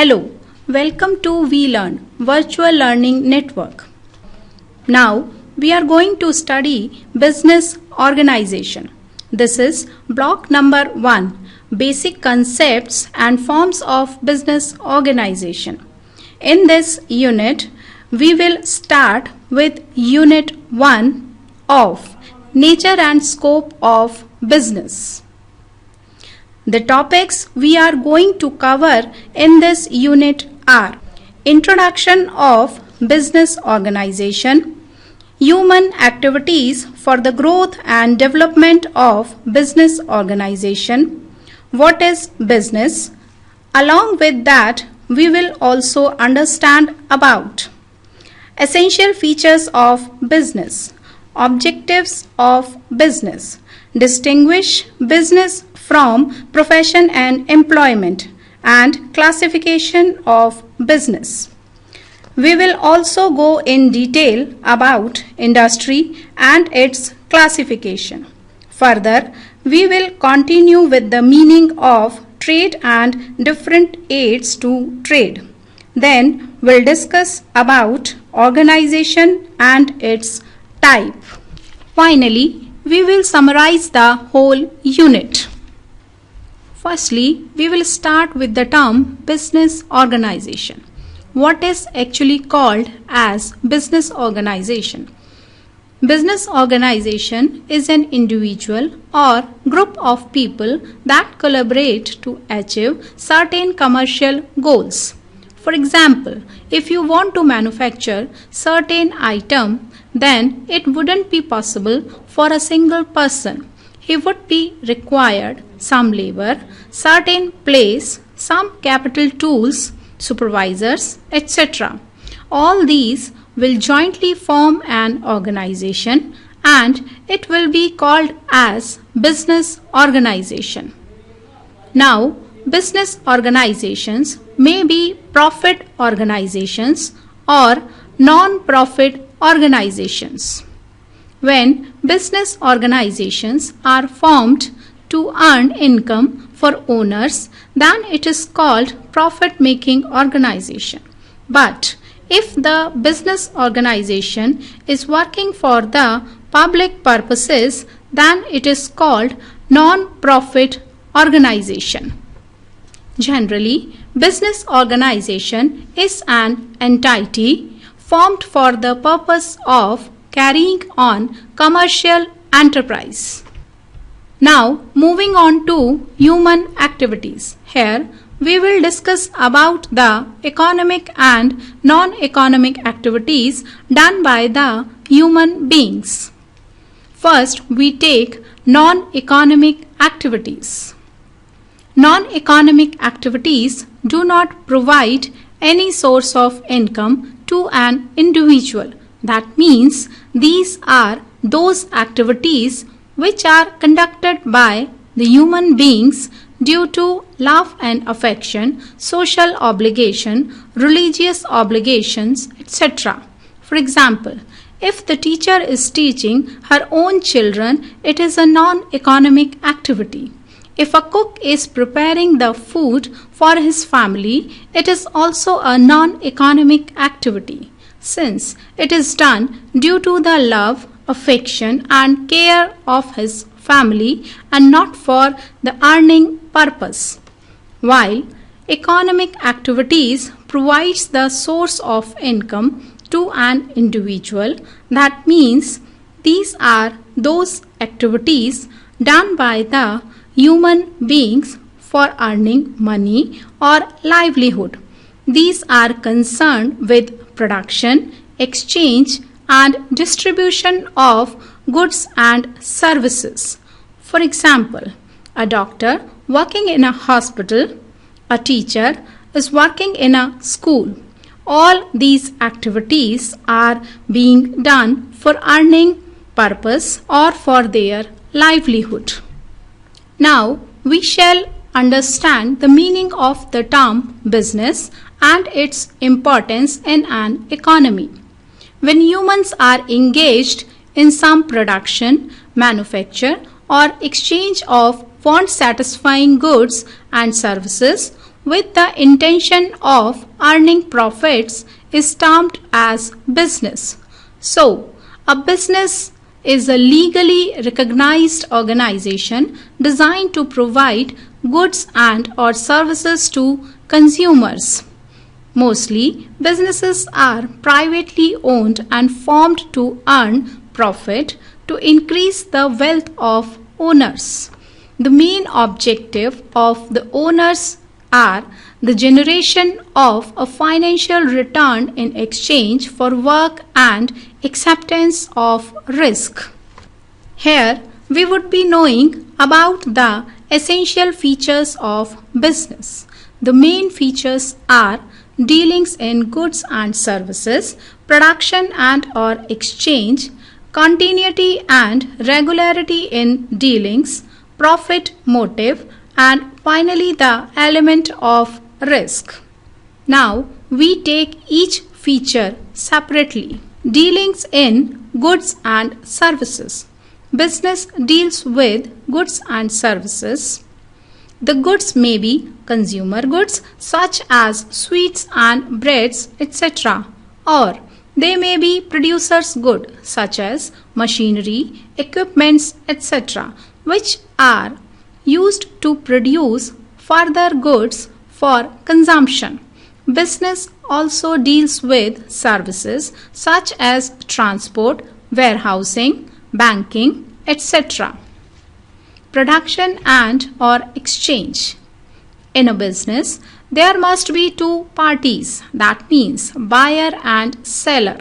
Hello, welcome to VLearn Virtual Learning Network. Now we are going to study business organization. This is block number 1, basic concepts and forms of business organization. In this unit, we will start with unit 1 of nature and scope of business. The topics we are going to cover in this unit are introduction of business organization, human activities for the growth and development of business organization, what is business. Along with that, we will also understand about essential features of business, objectives of business, distinguish business from profession and employment, and classification of business. We will also go in detail about industry and its classification. Further, we will continue with the meaning of trade and different aids to trade. Then we'll discuss about organization and its type. Finally, we will summarize the whole unit. Firstly, we will start with the term business organization. What is actually called as business organization? Business organization is an individual or group of people that collaborate to achieve certain commercial goals. For example, if you want to manufacture certain item, then it wouldn't be possible for a single person. He would be required some labor, certain place, some capital tools, supervisors, etc. All these will jointly form an organization and it will be called as business organization. Now, business organizations may be profit organizations or non-profit organizations. When business organizations are formed to earn income for owners, then it is called profit-making organization. But if the business organization is working for the public purposes, then it is called non-profit organization. Generally, business organization is an entity formed for the purpose of carrying on commercial enterprise. Now, moving on to human activities. Here, we will discuss about the economic and non-economic activities done by the human beings. First, we take non-economic activities. Non-economic activities do not provide any source of income to an individual. That means these are those activities which are conducted by the human beings due to love and affection, social obligation, religious obligations, etc. For example, if the teacher is teaching her own children, it is a non-economic activity. If a cook is preparing the food for his family, it is also a non-economic activity, since it is done due to the love, affection and care of his family and not for the earning purpose. While economic activities provides the source of income to an individual, that means these are those activities done by the human beings for earning money or livelihood. These are concerned with production, exchange and distribution of goods and services. For example, a doctor working in a hospital, a teacher is working in a school. All these activities are being done for earning purpose or for their livelihood. Now, we shall understand the meaning of the term business and its importance in an economy. When humans are engaged in some production, manufacture or exchange of want-satisfying goods and services, with the intention of earning profits is termed as business. So, a business is a legally recognized organization designed to provide goods and or services to consumers. Mostly, businesses are privately owned and formed to earn profit to increase the wealth of owners. The main objective of the owners are the generation of a financial return in exchange for work and acceptance of risk. Here, we would be knowing about the essential features of business. The main features are dealings in goods and services, production and or exchange, continuity and regularity in dealings, profit motive, and finally the element of risk. Now we take each feature separately. Dealings in goods and services. Business deals with goods and services. The goods may be consumer goods such as sweets and breads, etc. or they may be producers' goods such as machinery, equipments, etc. which are used to produce further goods for consumption. Business also deals with services such as transport, warehousing, banking, etc. Production and or exchange. In a business, there must be two parties, that means buyer and seller.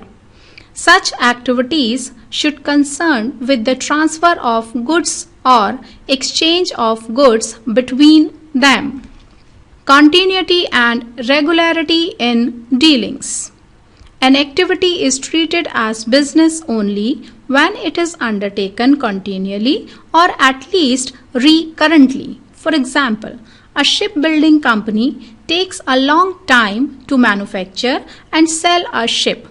Such activities should concern with the transfer of goods or exchange of goods between them. Continuity and regularity in dealings. An activity is treated as business only when it is undertaken continually or at least recurrently. For example, a shipbuilding company takes a long time to manufacture and sell a ship.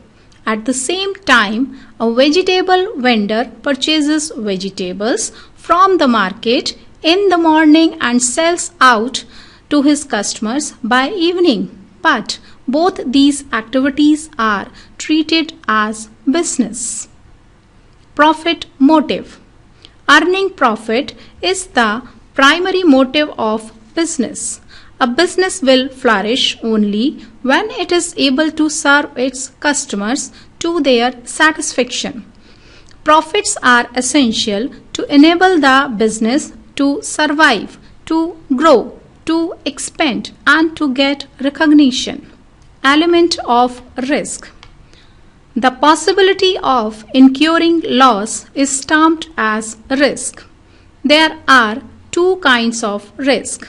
At the same time, a vegetable vendor purchases vegetables from the market in the morning and sells out to his customers by evening. But both these activities are treated as business. Profit motive. Earning profit is the primary motive of business. A business will flourish only when it is able to serve its customers to their satisfaction. Profits are essential to enable the business to survive, to grow, to expand, and to get recognition. Element of risk. The possibility of incurring loss is termed as risk. There are two kinds of risk.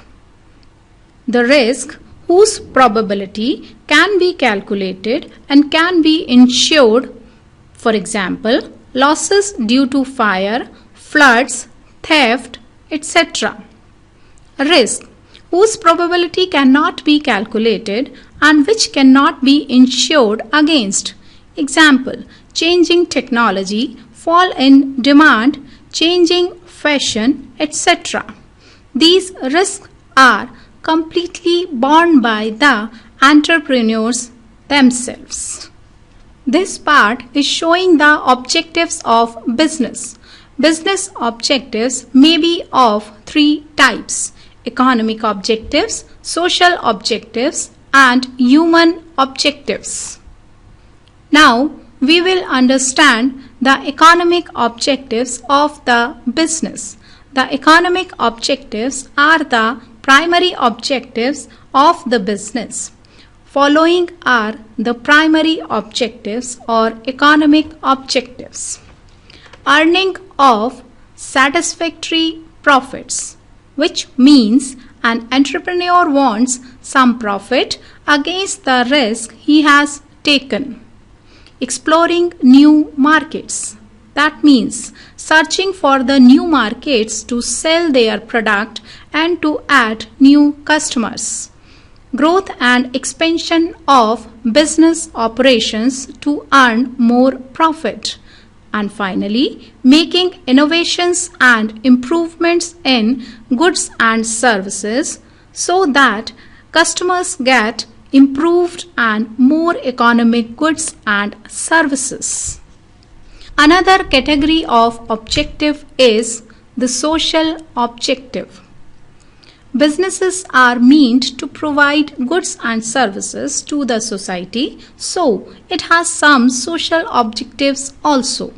The risk whose probability can be calculated and can be insured, for example, losses due to fire, floods, theft, etc. Risk whose probability cannot be calculated and which cannot be insured against. Example, changing technology, fall in demand, changing fashion, etc. These risks are completely borne by the entrepreneurs themselves. This part is showing the objectives of business. Business objectives may be of three types: economic objectives, social objectives, and human objectives. Now, we will understand the economic objectives of the business. The economic objectives are the primary objectives of the business. Following are the primary objectives or economic objectives. Earning of satisfactory profits, which means an entrepreneur wants some profit against the risk he has taken. Exploring new markets. That means searching for the new markets to sell their product and to add new customers. Growth and expansion of business operations to earn more profit. And finally, making innovations and improvements in goods and services so that customers get improved and more economic goods and services. Another category of objective is the social objective. Businesses are meant to provide goods and services to the society, so it has some social objectives also.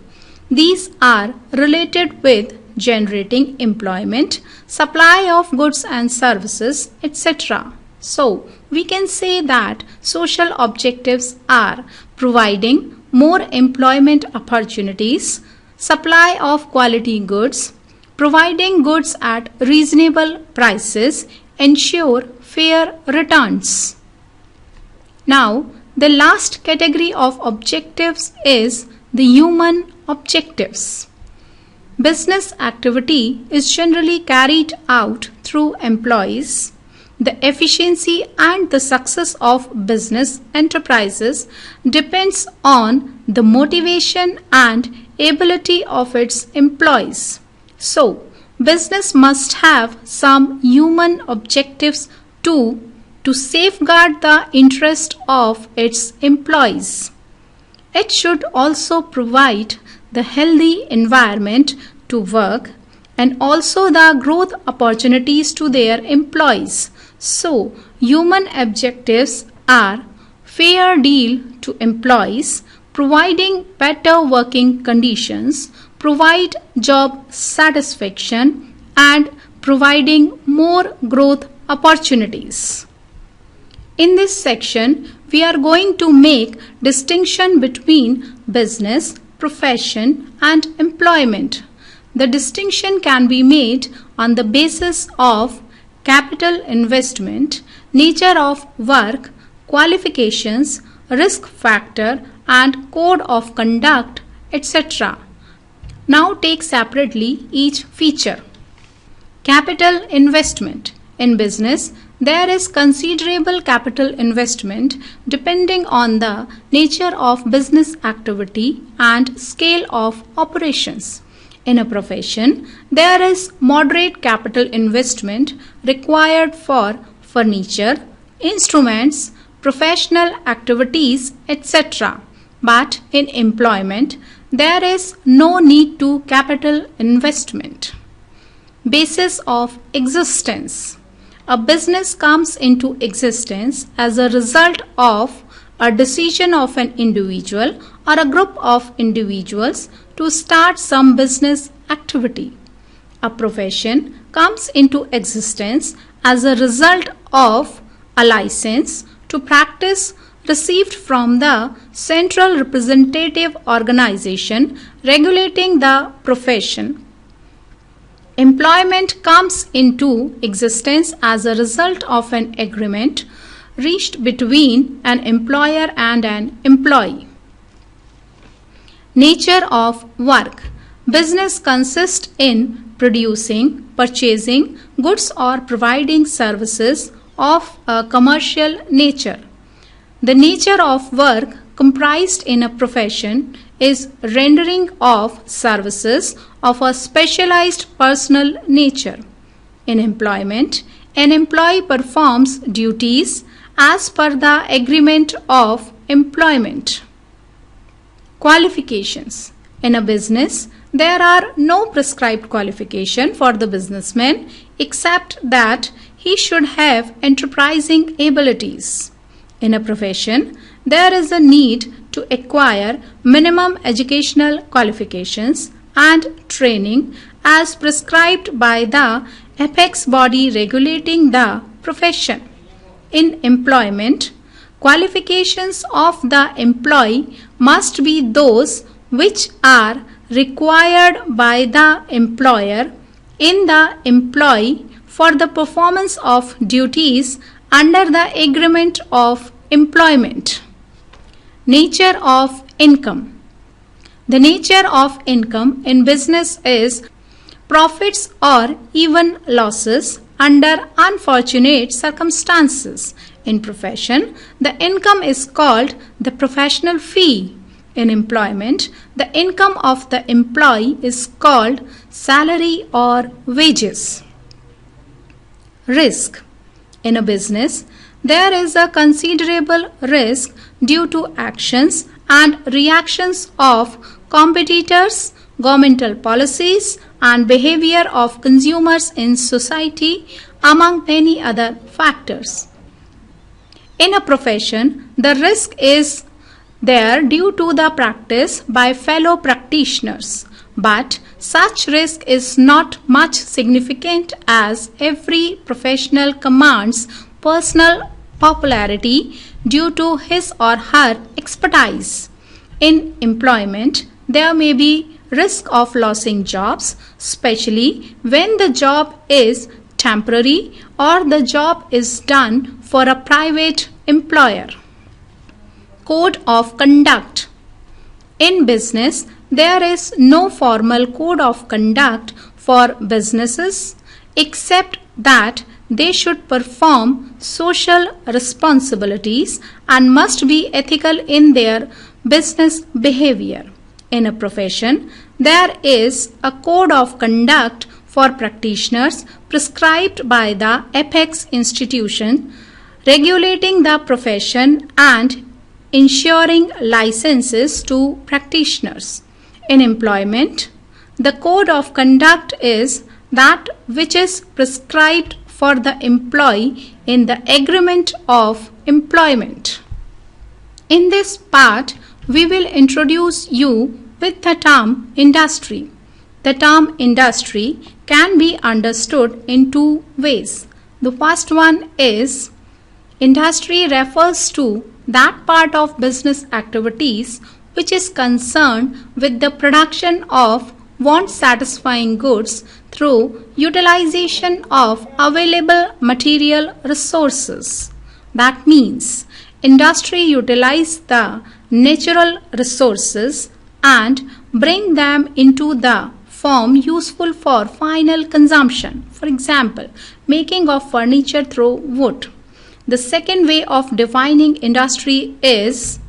These are related with generating employment, supply of goods and services, etc. So, we can say that social objectives are providing more employment opportunities, supply of quality goods, providing goods at reasonable prices, ensure fair returns. Now, the last category of objectives is the human objectives. Business activity is generally carried out through employees. The efficiency and the success of business enterprises depends on the motivation and ability of its employees. So, business must have some human objectives too to safeguard the interest of its employees. It should also provide the healthy environment to work and also the growth opportunities to their employees. So, human objectives are fair deal to employees, providing better working conditions, provide job satisfaction, and providing more growth opportunities. In this section, we are going to make distinction between business, profession, and employment. The distinction can be made on the basis of capital investment, nature of work, qualifications, risk factor, and code of conduct, etc. Now take separately each feature. Capital investment. In business, there is considerable capital investment depending on the nature of business activity and scale of operations. In a profession, there is moderate capital investment required for furniture, instruments, professional activities, etc. But in employment, there is no need to capital investment. Basis of existence. A business comes into existence as a result of a decision of an individual or a group of individuals to start some business activity. A profession comes into existence as a result of a license to practice received from the central representative organization regulating the profession. Employment comes into existence as a result of an agreement reached between an employer and an employee. Nature of work. Business consists in producing, purchasing goods or providing services of a commercial nature. The nature of work comprised in a profession is rendering of services of a specialized personal nature. In employment, an employee performs duties as per the agreement of employment. Qualifications. In a business, there are no prescribed qualification for the businessman except that he should have enterprising abilities. In a profession, there is a need to acquire minimum educational qualifications and training as prescribed by the apex body regulating the profession. In employment, qualifications of the employee must be those which are required by the employer in the employee for the performance of duties under the agreement of employment. Nature of income. The nature of income in business is profits or even losses under unfortunate circumstances. In profession, the income is called the professional fee. In employment, the income of the employee is called salary or wages. Risk. In a business, there is a considerable risk due to actions and reactions of competitors, governmental policies, and behavior of consumers in society, among many other factors. In a profession, the risk is there due to the practice by fellow practitioners, but such risk is not much significant as every professional commands personal popularity due to his or her expertise. In employment, there may be risk of losing jobs, especially when the job is temporary or the job is done for a private employer. Code of conduct. In business, there is no formal code of conduct for businesses except that they should perform social responsibilities and must be ethical in their business behavior. In a profession, there is a code of conduct for practitioners prescribed by the Apex institution, regulating the profession and ensuring licenses to practitioners. In employment, the code of conduct is that which is prescribed for the employee in the agreement of employment. In this part, we will introduce you with the term industry. The term industry can be understood in two ways. The first one is industry refers to that part of business activities which is concerned with the production of want-satisfying goods through utilization of available material resources. That means industry utilizes the natural resources and bring them into the form useful for final consumption. For example, making of furniture through wood. The second way of defining industry is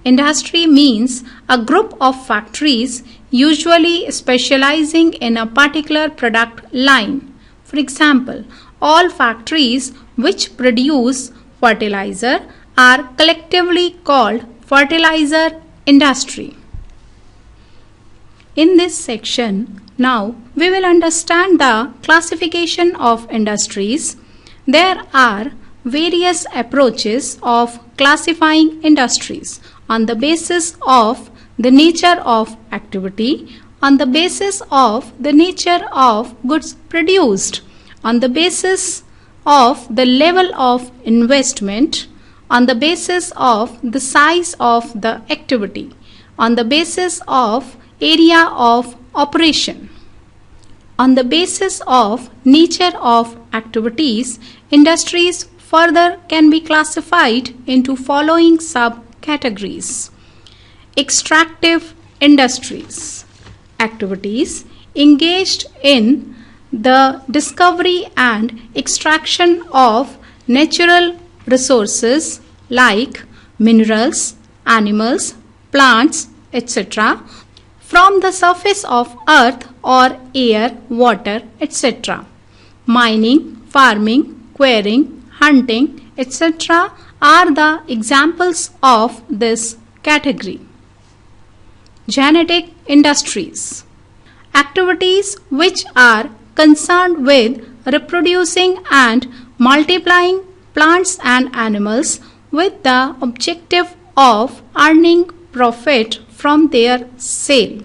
industry means a group of factories usually specializing in a particular product line. For example, all factories which produce fertilizer are collectively called fertilizer industry. In this section, now we will understand the classification of industries. There are various approaches of classifying industries on the basis of the nature of activity, on the basis of the nature of goods produced, on the basis of the level of investment, on the basis of the size of the activity, on the basis of area of operation. On the basis of nature of activities, industries further can be classified into following subcategories. Extractive industries, activities engaged in the discovery and extraction of natural resources like minerals, animals, plants, etc. from the surface of earth or air, water, etc. Mining, farming, quarrying, hunting, etc. are the examples of this category. Genetic industries, activities which are concerned with reproducing and multiplying plants and animals with the objective of earning profit from their sale.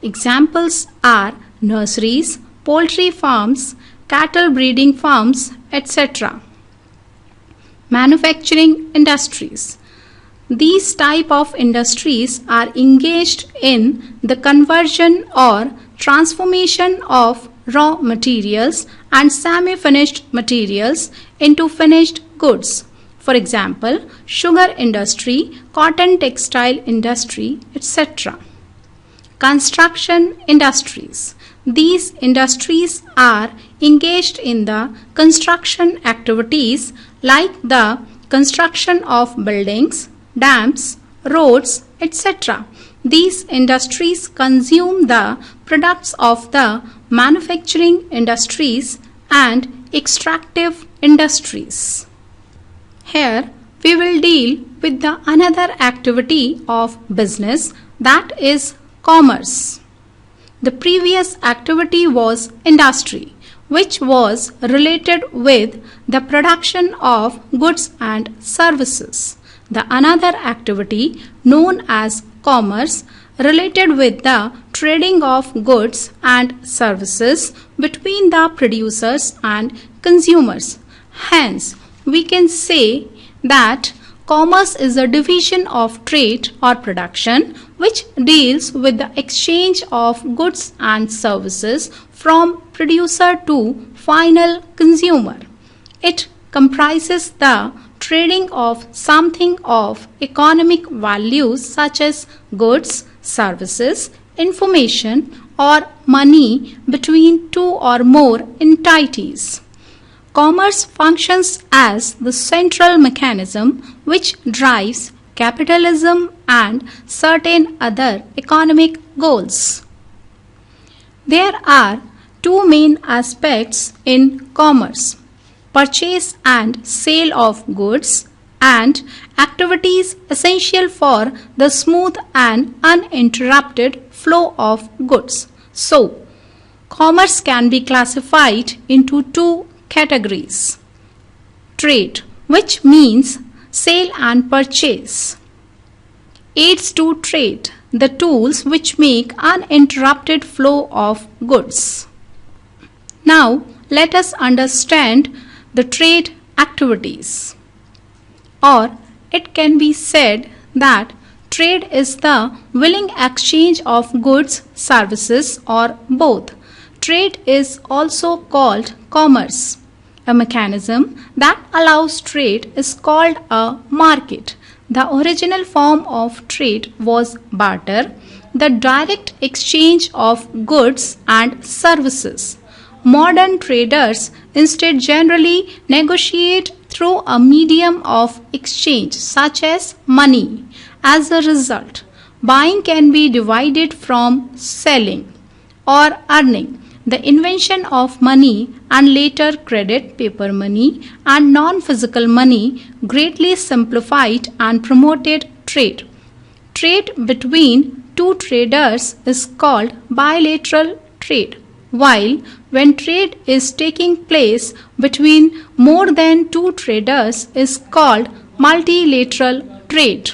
Examples are nurseries, poultry farms, cattle breeding farms, etc. Manufacturing industries. These type of industries are engaged in the conversion or transformation of raw materials and semi-finished materials into finished goods. For example, sugar industry, cotton textile industry, etc. Construction industries. These industries are engaged in the construction activities like the construction of buildings, dams, roads, etc. These industries consume the products of the manufacturing industries and extractive industries. Here we will deal with the another activity of business, that is commerce. The previous activity was industry, which was related with the production of goods and services. The another activity known as commerce related with the trading of goods and services between the producers and consumers. Hence, we can say that commerce is a division of trade or production which deals with the exchange of goods and services from producer to final consumer. It comprises the trading of something of economic value such as goods, services, information or money between two or more entities. Commerce functions as the central mechanism which drives capitalism and certain other economic goals. There are two main aspects in commerce: purchase and sale of goods, and activities essential for the smooth and uninterrupted flow of goods. So, commerce can be classified into two categories. Trade, which means sale and purchase. Aids to trade, the tools which make uninterrupted flow of goods. Now, let us understand the trade activities. Or it can be said that trade is the willing exchange of goods, services, or both. Trade is also called commerce. A mechanism that allows trade is called a market. The original form of trade was barter, the direct exchange of goods and services. Modern traders instead generally negotiate through a medium of exchange such as money. As a result, buying can be divided from selling or earning. The invention of money and later credit, paper money and non-physical money greatly simplified and promoted trade. Trade between two traders is called bilateral trade, while when trade is taking place between more than two traders is called multilateral trade.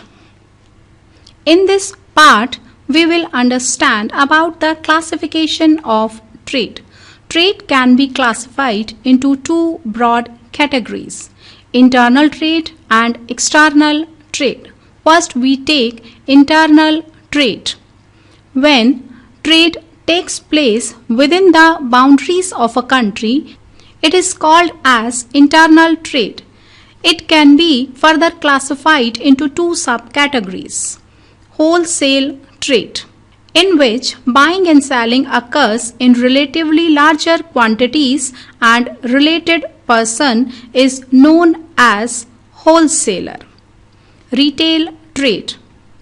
In this part, we will understand about the classification of trade. Trade can be classified into two broad categories: internal trade and external trade. First, we take internal trade. When trade takes place within the boundaries of a country, it is called as internal trade. It can be further classified into two subcategories: wholesale trade, in which buying and selling occurs in relatively larger quantities and related person is known as wholesaler. Retail trade,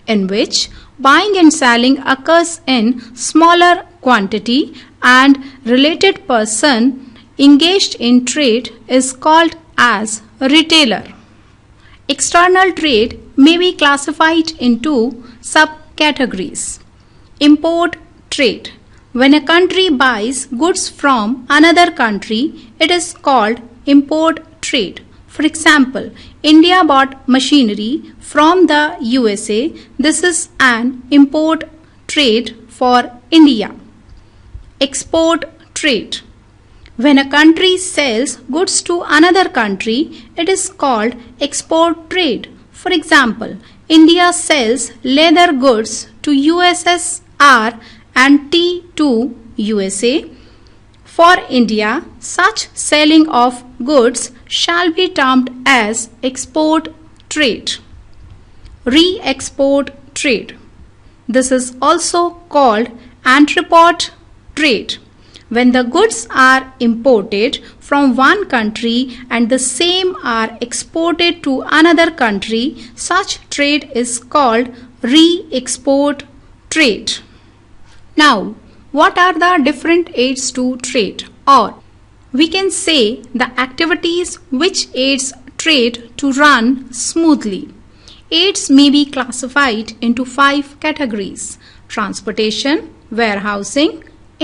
in which buying and selling occurs in smaller quantity and related person engaged in trade is called as retailer. External trade may be classified into subcategories. Import trade. When a country buys goods from another country, it is called import trade. For example, India bought machinery from the USA. This is an import trade for India. Export trade. When a country sells goods to another country, it is called export trade. For example, India sells leather goods to USSR and tea to USA. For India, such selling of goods shall be termed as export trade. Re-export trade. This is also called entrepot trade. When the goods are imported from one country and the same are exported to another country, such trade is called re-export trade. Now, what are the different aids to trade? Or we can say the activities which aids trade to run smoothly. Aids may be classified into 5 categories: transportation, warehousing,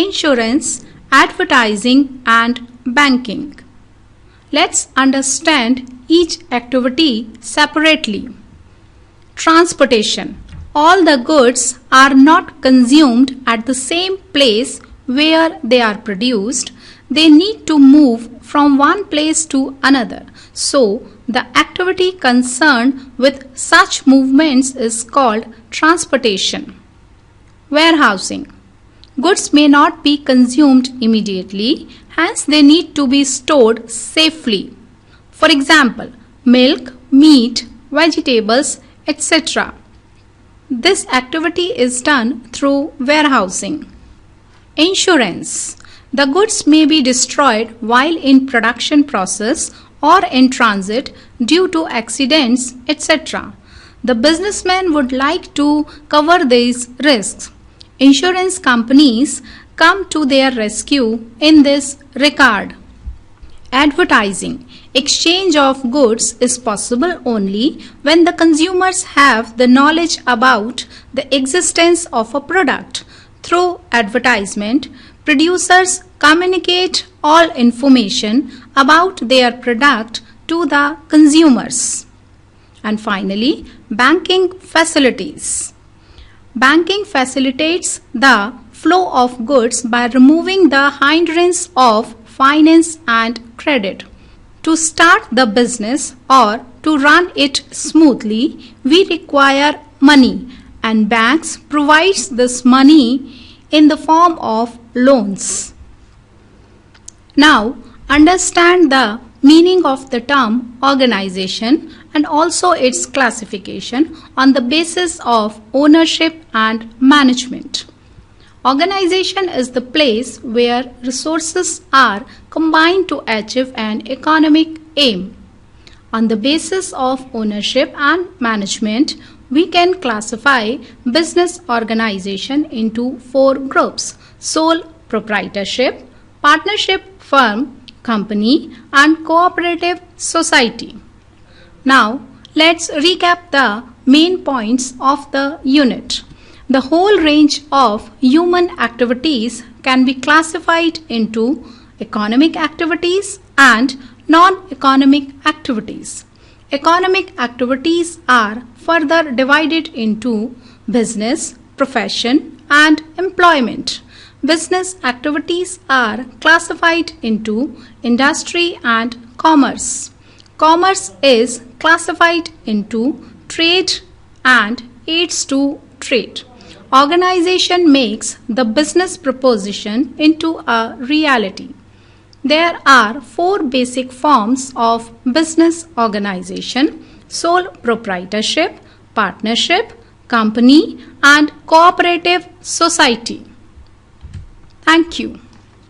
insurance, advertising, and banking. Let's understand each activity separately. Transportation. All the goods are not consumed at the same place where they are produced. They need to move from one place to another. So, the activity concerned with such movements is called transportation. Warehousing. Goods may not be consumed immediately, hence they need to be stored safely. For example, milk, meat, vegetables, etc. This activity is done through warehousing. Insurance. The goods may be destroyed while in production process or in transit due to accidents, etc. The businessman would like to cover these risks. Insurance companies come to their rescue in this regard. Advertising. Exchange of goods is possible only when the consumers have the knowledge about the existence of a product. Through advertisement, producers communicate all information about their product to the consumers. And finally, banking facilities. Banking facilitates the flow of goods by removing the hindrance of finance and credit. To start the business or to run it smoothly, we require money, and banks provides this money in the form of loans. Now, understand the meaning of the term organization and also its classification on the basis of ownership and management. Organization is the place where resources are combined to achieve an economic aim. On the basis of ownership and management, we can classify business organization into 4 groups: sole proprietorship, partnership firm, company, and cooperative society. Now, let's recap the main points of the unit. The whole range of human activities can be classified into economic activities and non-economic activities. Economic activities are further divided into business, profession, and employment. Business activities are classified into industry and commerce. Commerce is classified into trade and aids to trade. Organization makes the business proposition into a reality. There are 4 basic forms of business organization: sole proprietorship, partnership, company, and cooperative society. Thank you.